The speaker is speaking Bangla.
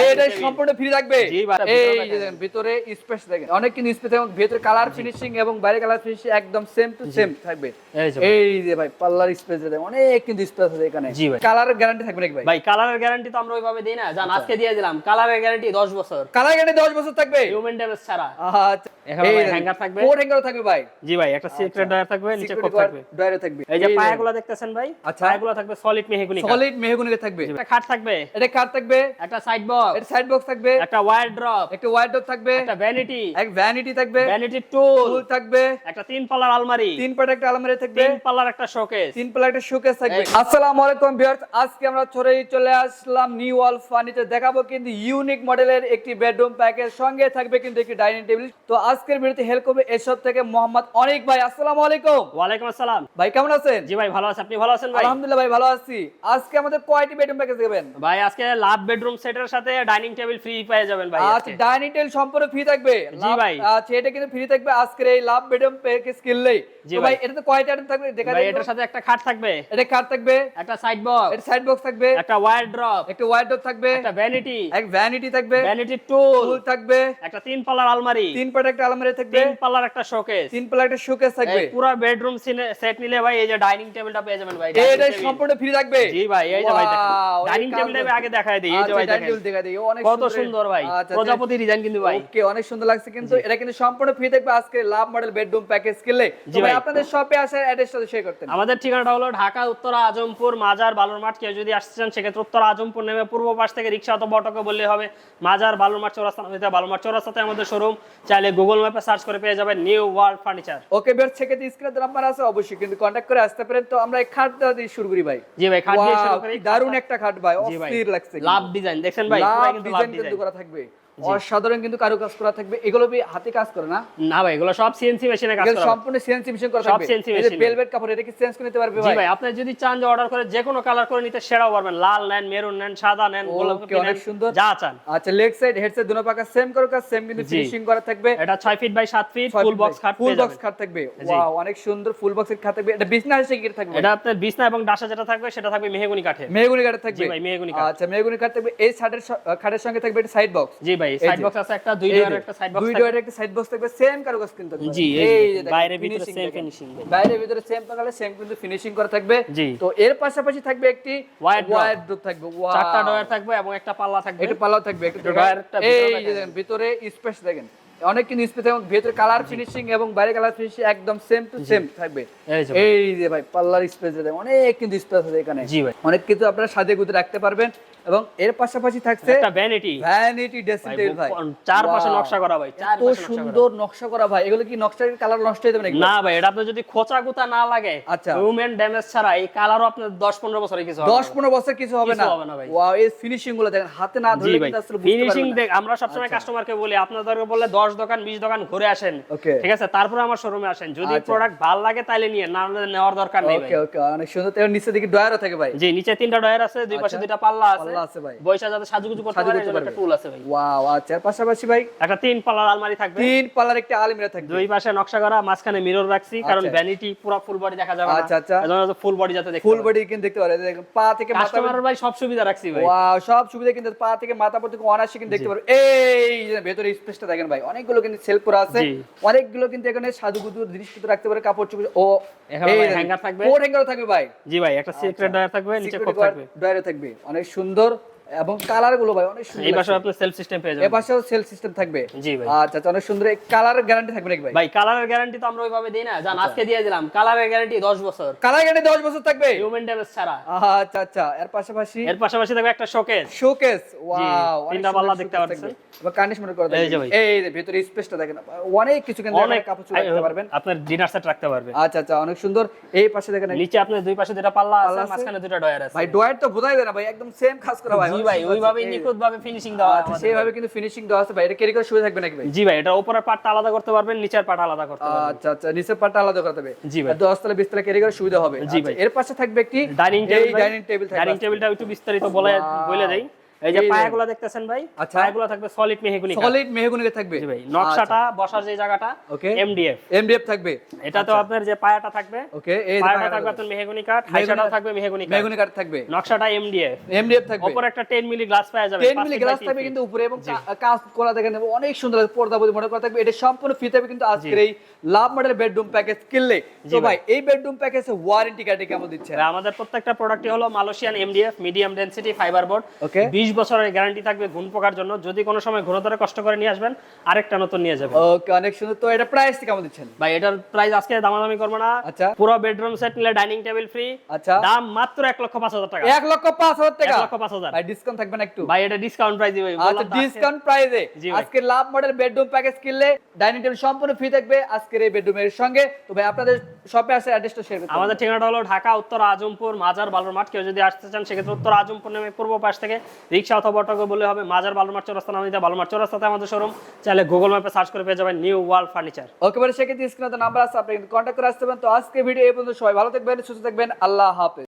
এটা সম্পূর্ণ ফ্রি থাকবে। এই যে দেখেন ভিতরে স্পেস দেখেন, অনেক কিন্তু স্পেস এবং ভিতরে কালার ফিনিশিং এবং বাইরে কালার ফিনিশিং একদম সেম টু সেম থাকবে। এই যে ভাই পাল্লার স্পেস দেখেন, অনেক কিন্তু স্পেস আছে এখানে। কালারের গ্যারান্টি থাকবে নাকি ভাই? ভাই কালারের গ্যারান্টি তো আমরা ওইভাবে দেই না, জান আজকে দিয়ে দিলাম কালারের গ্যারান্টি 10 বছর। কালার গ্যারান্টি 10 বছর থাকবে হিউম্যান ড্যামেজ ছাড়া। আচ্ছা, এখানে ভাই হ্যাঙ্গার থাকবে, কোড হ্যাঙ্গার থাকবে ভাই। জি ভাই, একটা সিক্রেট ডয়ার থাকবে, নিচে কোড থাকবে, ডয়ার থাকবে। এই যে পায়াগুলো দেখতেছেন ভাই, আচ্ছা পায়াগুলো থাকবে সলিড মেহগনি, সলিড মেহগনি থাকবে। একটা খাট থাকবে, এটা কার থাকবে, একটা সাইড বক্স, এটা সাইড বক্স থাকবে, একটা ওয়ারড্রপ, একটা ওয়ারড্রপ থাকবে, একটা ভ্যানিটি, এক ভ্যানিটি থাকবে, ভ্যানিটি টুল থাকবে, একটা 3 পাল্লার আলমারি, 3 পাল্লার একটা আলমারি থাকবে, 3 পাল্লার একটা শোকেস, 3 পাল্লার একটা শোকেস থাকবে। আসসালামু আলাইকুম ভিউয়ার্স, আজকে আমরা চলে আসলাম নিউ ওয়াল ফার্নিচার, দেখাবো কিন্তু ইউনিক মডেলের একটি বেডরুম প্যাকেজ, সঙ্গে থাকবে কিন্তু একটি ডাইনিং টেবিল। তো আজকের ভিডিওতে হেল্প করবে এসব থেকে মোহাম্মদ অনিক ভাই। আসসালামু আলাইকুম। ওয়ালাইকুম আসসালাম ভাই, কেমন আছেন? জি ভাই ভালো আছি, আপনি ভালো আছেন ভাই? আলহামদুলিল্লাহ ভাই, ভালো আছি। আজকে আমাদের কয়টি বেডরুম প্যাকেজ দেবেন ভাই? আজকে লাভ বেডরুম সেটের সাথে ডাইনিং টেবিল ফ্রি পেয়ে যাবেন ভাই। আচ্ছা, ডাইনিং টেবিল সম্পূর্ণ ফ্রি থাকবে। জি ভাই। আচ্ছা, এটা কিন্তু ফ্রি থাকবে আজকের এই লাভ বেডরুম প্যাকেজ কিনলেই। জি তো ভাই, এটা তো কয়টা আইটেম থাকবে দেখা ভাই, দেন। এটার সাথে একটা খাট থাকবে, এটা কার থাকবে, একটা সাইড বক্স, এটা সাইড বক্স থাকবে, একটা ওয়ারড্রপ, একটা ওয়ারড্রপ থাকবে, একটা ভ্যানিটি, এক ভ্যানিটি থাকবে, ভ্যানিটি টুল থাকবে, একটা 3 পাল্লার আলমারি, 3 পাল্লার একটা আলমারি থাকবে, 3 পাল্লার একটা শোকেস, 3 পাল্লার একটা শোকেস থাকবে। এই পুরো বেডরুম সেট নিলে ভাই এই যে ডাইনিং টেবিলটা পেয়ে যাবেন ভাই। এটা সম্পূর্ণ ফ্রি থাকবে। জি ভাই, এই যে ভাই দেখেন Wow, ডাইনিং এই টেবিলটা কাজ- আগে দেখায় দিই, এই যে আচ্ছা, ভাই ডাইনিং দেখেন টেবিল দেখা দিই, অনেক কত সুন্দর ভাই, আচ্ছা, প্রজাপতি ডিজাইন কিন্তু ভাই। ওকে, অনেক সুন্দর লাগছে কিন্তু। এটা কিন্তু সম্পূর্ণ ফ্রি থাকবে আজকে লাভ মডেল বেডরুম প্যাকেজ কিনলে। তো জি ভাই, ভাই। আপনাদের শপে আসার অ্যাড্রেসটা শেয়ার করতেন। আমাদের ঠিকানাটা হলো ঢাকা উত্তরা আজমপুর মাজার বালুর মাঠ। কেউ যদি আসতে চান সেক্ষেত্রে উত্তরা আজমপুর নেমে পূর্ব পাশ থেকে রিক্সা অথবা অটোকে বললে হবে মাজার বালুর মাঠ চৌরাস্তা, বালুর মাঠ চৌরাস্তাতে আমাদের শোরুম। চাইলে গুগল ম্যাপে সার্চ করে পেয়ে যাবেন নিউ ওয়ার্ল্ড ফার্নিচার। ওকে বের থেকে স্ক্রিনে নাম্বার আছে, অবশ্যই কিন্তু কন্টাক্ট করে আসতে পারেন। তো আমরা এই খাটটা দিয়ে শুরু করি ভাই। জি ভাই, খাট দিয়ে শুরু Wow, করি। কি দারুণ একটা খাট ভাই, জি ভাই, অস্থির লাগছে। লাভ ডিজাইন দেখছেন ভাই, পুরো কিন্তু লাভ ডিজাইন ডিজাইন কিন্তু করা থাকবে, অসাধারণ কিন্তু কারুকাজ করা থাকবে। এগুলো কি হাতে কাজ করে না? না ভাই, এগুলো সব সিএনসি মেশিনে কাজ এগুলো করা। সম্পূর্ণ সিএনসি মেশিন করা সব থাকবে। CNC এই যে মেশিনে। ভেলভেট কাপড়, এটা কি চেঞ্জ করে নিতে পারবে জি ভাই? ভাই, আপনি যদি চান যে অর্ডার করে যে কোনো কালার করে নিতে সেটাও পারবেন, লাল নেন, মেরুন নেন, সাদা নেন, গোলাপি ওকে, অনেক নেন, সুন্দর। যা চান। আচ্ছা, লেগ সাইড হেড সাইড দুটো পাকা সেম করে কাজ, সেম কিন্তু জি। ফিনিশিং করা থাকবে। এটা 6 feet by 7 feet full box খাট ফুল পেয়ে বক্স যাবেন। খাট থাকবে। জি। ওয়াও, অনেক সুন্দর ফুল বক্সের খাট থাকবে। এটা বিছনা হিসেবে কি থাকবে? এটা আপনার বিছনা এবং ডাসা যেটা থাকবে সেটা থাকবে মেহগনি কাঠের। মেহগনি কাঠ থাকবে। জি ভাই, মেহগনি কাঠ। আচ্ছা, মেহগনি কাঠ থাকবে। এই খাটের সঙ্গে থাকবে একটা সাইড বক্স। জি ভাই, সাইড বক্স আছে একটা, দুই ডোরের একটা সাইড বক্স দুই থাকবে। ডোরের একটা সাইড বক্স থাকবে, সেম কারুকাজ কিন্তু থাকবে। জি, এই যে দেখেন, বাইরে ভিতরে finishing সেম দেখেন। ফিনিশিং। বাইরে ভিতরে সেম পাকালে সেম কিন্তু ফিনিশিং করা থাকবে। জি। তো এর পাশাপাশি থাকবে একটি ওয়ারড্রপ থাকবে। ওয়াও, 4টা ডয়ার থাকবে এবং একটা পাল্লা থাকবে। এটা পাল্লাও থাকবে, একটা ডয়ারটা ভিতরে এই যে দেখেন। দেখেন ভিতরে স্পেস দেখেন, অনেক কিন্তু স্পেস এবং ভিতরে কালার ফিনিশিং এবং বাইরে কালার ফিনিশিং একদম সেম টু সেম থাকবে। এই যে এই যে ভাই পাল্লার স্পেস দেখেন, অনেক কিন্তু স্পেস আছে এখানে। জি ভাই। অনেক কিছু আপনারা সাজিয়ে গুছিয়ে রাখতে পারবেন। এবং এর পাশাপাশি থাকছে একটা ভ্যানিটি, ভ্যানিটি ড্রেসিং টেবিল ভাই, চারপাশে Wow, নকশা করা ভাই, এত চারপাশে নকশা করা। সুন্দর নকশা করা ভাই। এগুলো কি নকশার কালার নষ্ট হয়ে যাবে নাকি? না ভাই, এটা আপনার যদি খোঁচা গুতা না লাগে, আচ্ছা। হিউম্যান ড্যামেজ ছাড়া এই কালারও আপনার 10-15 বছরে কিছু হবে না। 10-15 বছর কিছু হবে না। কিছু হবে না ভাই। ওয়াও, এই ফিনিশিং গুলো দেখেন, হাতে না জি ধরলে ভাই, কিন্তু আসলে বুঝতে ফিনিশিং পারবেন না। দেখ, আমরা সবসময় কাস্টমারকে বলি আপনাদেরকে বললে 10 দোকান 20 দোকান ঘুরে আসেন, Okay. ঠিক আছে, তারপরে আমার শোরুমে আসেন। যদি আচ্ছা। প্রোডাক্ট ভালো লাগে তাইলে নিয়ে, না হলে নেওয়ার দরকার নেই ভাই। ওকে ওকে, অনেক সুন্দর। এর নিচে দিকে ডয়ারও থাকে ভাই। জি, নিচে 3টা ডয়ার আছে, দুই পাশে আচ্ছা। 2টা পাল্লা আছে। পাল্লা আছে ভাই। বৈশা যাতে সাজুগুজু করতে পারে, করতে এজন্য একটা পারবে। টুল আছে ভাই। ওয়াও, আচ্ছা। এর পাশাপাশি ভাই একটা 3 পাল্লার আলমারি থাকবে, 3 পাল্লার একটা আলমিরা থাকবে। দুই পাশে নকশা করা, মাঝখানে মিরর রাখছি, কারণ আচ্ছা। ভ্যানিটি পুরো ফুল বডি দেখা যাবে না। আচ্ছা, আচ্ছা। এজন্য ফুল বডি যাতে দেখতে ফুল পারে। বডি কিন্তু দেখতে পারে, দেখেন পা থেকে মাথা। কাস্টমারের ভাই সব সুবিধা রাখছি ভাই। ওয়াও, সব সুবিধা কিন্তু পা থেকে মাথা পর্যন্ত অনায়াসে কিন্তু দেখতে পারবে। এই যে ভেতরে স্পেসটা দেখেন ভাই, অনেকগুলো কিন্তু সেলফ করা আছে। জি। অনেকগুলো কিন্তু এখানে সাজুগুজু জিনিসপত্র রাখতে পারে, কাপড় চোপড়। ও এখানে এই ভাই দেখেন, হ্যাঙ্গার থাকবে। কোড হ্যাঙ্গারও থাকবে ভাই। জি ভাই, একটা সিক্রেট ডয়ার থাকবে, নিচে কোড থাকবে। ডয়ারে থাকবে, অনেক সুন্দর। এবং কালার গুলো ভাই অনেক সুন্দর। এই পাশে আপনি সেলফ সিস্টেম পেয়ে এই যাবেন। পাশেও সেল সিস্টেম থাকবে। জি ভাই। আচ্ছা আচ্ছা, অনেক সুন্দর। কালারের গ্যারান্টি থাকবে নাকি ভাই? ভাই কালারের গ্যারান্টি তো আমরা ওইভাবে দেই না, জান আজকে দিয়ে দিলাম কালারের গ্যারান্টি 10 বছর। কালার গ্যারান্টি 10 বছর থাকবে, হিউম্যান ড্যামেজ ছাড়া। আচ্ছা আচ্ছা। এর পাশাপাশি থাকবে একটা শোকেস। শোকেস। ওয়াও, 3টা পাল্লা দেখতে পাচ্ছেন। এবার কন্ডিশন করা এই যে থাকবে। ভাই। এই যে ভিতরে স্পেসটা দেখেন, অনেক কিছু কিন্তু অনেক এখানে কাপড় চোপড় রাখতে পারবেন। আপনার ডিনার সেট রাখতে পারবেন। আচ্ছা আচ্ছা, অনেক সুন্দর। এই পাশে দেখেন, নিচে আপনার দুই পাশে 2টা পাল্লা পাল্লা আছে, আছে। মাঝখানে 2টা ডয়ার আছে। ভাই ডয়ার তো বোঝাই যায় না ভাই, একদম সেম কাজ করা ভাই। জি ভাই, ওইভাবেই নিখুঁত ভাবে ফিনিশিং দেওয়া আচ্ছা, আছে। সেইভাবে কিন্তু ফিনিশিং দেওয়া আছে ভাই। এটা ক্যারি করার সুবিধা থাকবে নাকি ভাই? জি ভাই, এটা উপরের পার্টটা আলাদা করতে পারবেন, নিচের পার্ট আলাদা করতে পারবেন। আচ্ছা আচ্ছা, নিচের পাটা আলাদা করতে হবে। জি ভাই। 10 তলা 20 তলা ক্যারি করার সুবিধা হবে। জি ভাই। এর পাশে থাকবে একটি ডাইনিং টেবিল। ডাইনিং টেবিল থাকবে। ডাইনিং টেবিলটা একটু বিস্তারিত বলে দেই। এই যে পায়াগুলো দেখতেছেন ভাই, আচ্ছা। পায়াগুলো থাকবে সলিড মেহগনি কাঠ। সলিড মেহগনি থাকবে। জি ভাই, নকশাটা বসার যে জায়গাটা ওকে, এমডিএফ। এমডিএফ থাকবে। এটাতেও আপনার যে পায়াটা থাকবে, ওকে, এই পায়াটা থাকবে আপনার মেহগনি কাঠ, হাইসাটাও থাকবে মেহগনি কাঠ, মেহগনি কাঠ থাকবে। নকশাটা এমডিএফ। এমডিএফ থাকবে। উপরে একটা 10 মিলি গ্লাস পাওয়া যাবে, 10 মিলি গ্লাস থাকবে কিন্তু উপরে, এবং কাজ করা দেখেন অনেক সুন্দর লাগবে, পর্দা বডি মডেল করা থাকবে। এটা সম্পূর্ণ ফ্রি থাকবে কিন্তু আজকের এই লাভ মডেল বেডরুম প্যাকেজ কিনলে। তো ভাই এই বেডরুম প্যাকেজে ওয়ারেন্টি গ্যারান্টি কেমন দিচ্ছেন? আমাদের প্রত্যেকটা প্রোডাক্টই হলো Malaysian MDF medium density fibre board. Okay, 20 বছরের গ্যারান্টি থাকবে ঘুণ পোকার জন্য। যদি কোনো সময় ঘুরে ধরে কষ্ট করে নিয়ে আসবেন, আরেকটা নতুন নিয়ে যাবেন। ওকে, অনেক সুন্দর। তো এটা প্রাইস কেমন দিচ্ছেন? ভাই এটার প্রাইস আজকে দামাদামি করব না। আচ্ছা, পুরো বেডরুম সেট নিলে ডাইনিং টেবিল ফ্রি। আচ্ছা, দাম মাত্র 1,05,000 টাকা। 1,05,000 টাকা। 1,05,000 ভাই ডিসকাউন্ট থাকবে না একটু? ভাই এটা ডিসকাউন্ট প্রাইস দিই ভাই। আচ্ছা, ডিসকাউন্ট প্রাইসে জি ভাই। আজকে লাভ মডেল বেডরুম প্যাকেজ কিনলে ডাইনিং টেবিল সম্পূর্ণ ফ্রি থাকবে আজকের এই বেডরুমের সঙ্গে। তো ভাই আপনাদের শপে আসে অ্যাড্রেসটা শেয়ার করতে। আমাদের ঠিকানাটা হলো ঢাকা উত্তর আজমপুর মাজার বালুর মাঠ। কেউ যদি আসতে চান সেক্ষেত্রে উত্তর আজমপুর নেমে পূর্ব পাশ থেকে রিক্সা অথবা অটোকে বলে হবে মাজার বালুর মাঠ চৌরাস্তা নামে বালুর মাঠ চৌরাস্তাতে আমাদের শোরুম। চাইলে গুগল ম্যাপে সার্চ করে পেয়ে যাবেন নিউ ওয়ার্ল্ড ফার্নিচার। ওকে, বলে সেক্ষেত্রে স্ক্রিনে তো নাম্বার আছে, আপনি কিন্তু কন্ট্যাক্ট করে আসতে পারেন। তো আজকে ভিডিও এই পর্যন্ত, সবাই ভালো থাকবেন, সুস্থ থাকবেন, আল্লাহ হাফেজ।